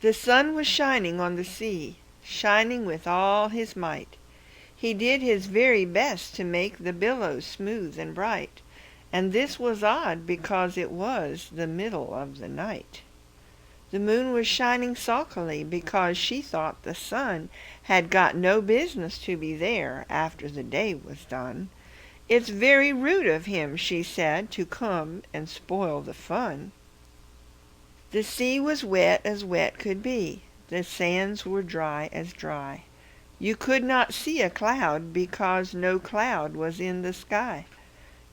The sun was shining on the sea, shining with all his might. He did his very best to make the billows smooth and bright, and this was odd because it was the middle of the night. The moon was shining sulkily because she thought the sun had got no business to be there after the day was done. "It's very rude of him," she said, "to come and spoil the fun." The sea was wet as wet could be. The sands were dry as dry. You could not see a cloud because no cloud was in the sky.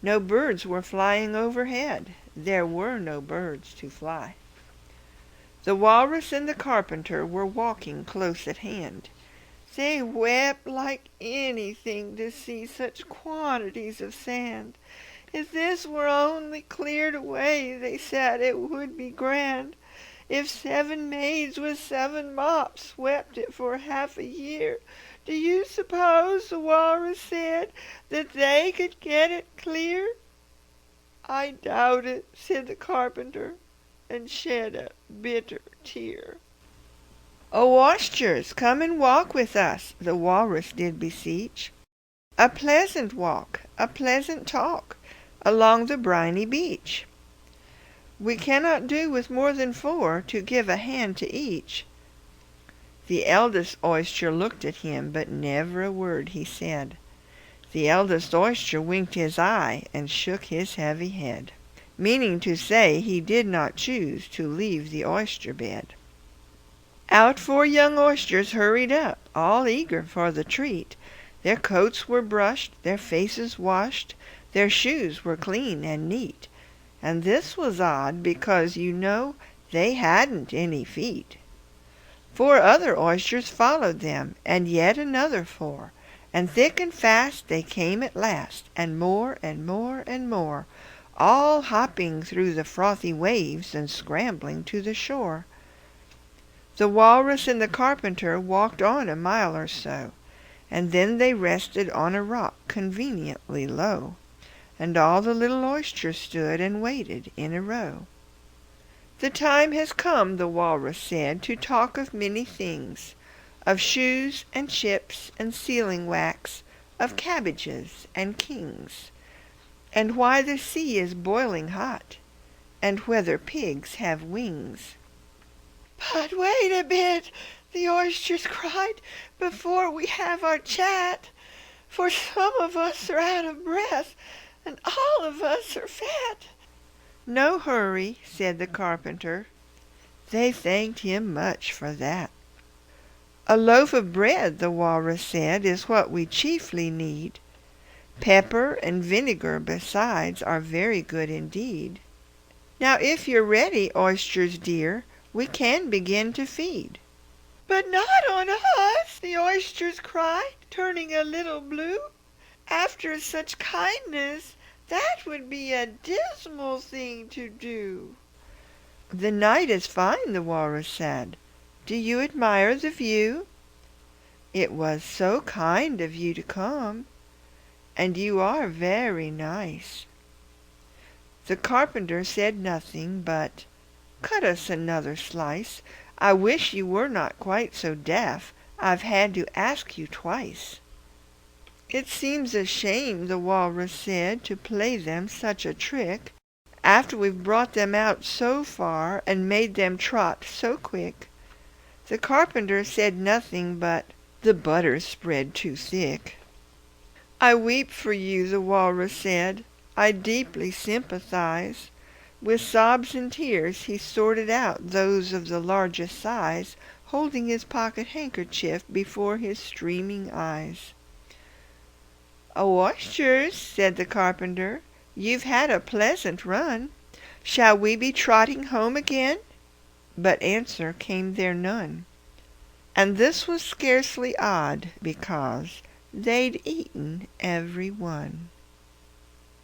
No birds were flying overhead. There were no birds to fly. The Walrus and the Carpenter were walking close at hand. They wept like anything to see such quantities of sand. If this were only cleared away, they said, it would be grand. If 7 maids with 7 mops swept it for half a year, do you suppose, the Walrus said, that they could get it clear? "I doubt it," said the Carpenter, and shed a bitter tear. "O oysters, come and walk with us," the Walrus did beseech. "A pleasant walk, a pleasant talk, along the briny beach. We cannot do with more than 4 to give a hand to each." The eldest oyster looked at him, but never a word he said. The eldest oyster winked his eye and shook his heavy head, meaning to say he did not choose to leave the oyster bed. Out 4 young oysters hurried up, all eager for the treat. Their coats were brushed, their faces washed, their shoes were clean and neat. And this was odd, because you know they hadn't any feet. 4 other oysters followed them, and yet another 4, and thick and fast they came at last, and more and more and more, all hopping through the frothy waves and scrambling to the shore. The Walrus and the Carpenter walked on a mile or so, and then they rested on a rock conveniently low, and all the little oysters stood and waited in a row. "The time has come," the Walrus said, "to talk of many things, of shoes and chips and sealing wax, of cabbages and kings, and why the sea is boiling hot, and whether pigs have wings." "But wait a bit," the oysters cried, "before we have our chat, for some of us are out of breath, and all of us are fat." "No hurry," said the Carpenter. They thanked him much for that. "A loaf of bread," the Walrus said, "is what we chiefly need. Pepper and vinegar besides are very good indeed. Now if you're ready, oysters dear, we can begin to feed." "But not on us," the oysters cried, turning a little blue. "After such kindness, that would be a dismal thing to do." "The night is fine," the Walrus said. "Do you admire the view? It was so kind of you to come, and you are very nice." The Carpenter said nothing but, "Cut us another slice. I wish you were not quite so deaf. I've had to ask you twice." "It seems a shame," the Walrus said, "to play them such a trick, after we've brought them out so far and made them trot so quick." The Carpenter said nothing but, "The butter's spread too thick." "I weep for you," the Walrus said. "I deeply sympathize." With sobs and tears he sorted out those of the largest size, holding his pocket handkerchief before his streaming eyes. "Oh, oysters," said the Carpenter, "you've had a pleasant run. Shall we be trotting home again?" But answer came there none. And this was scarcely odd, because they'd eaten every one.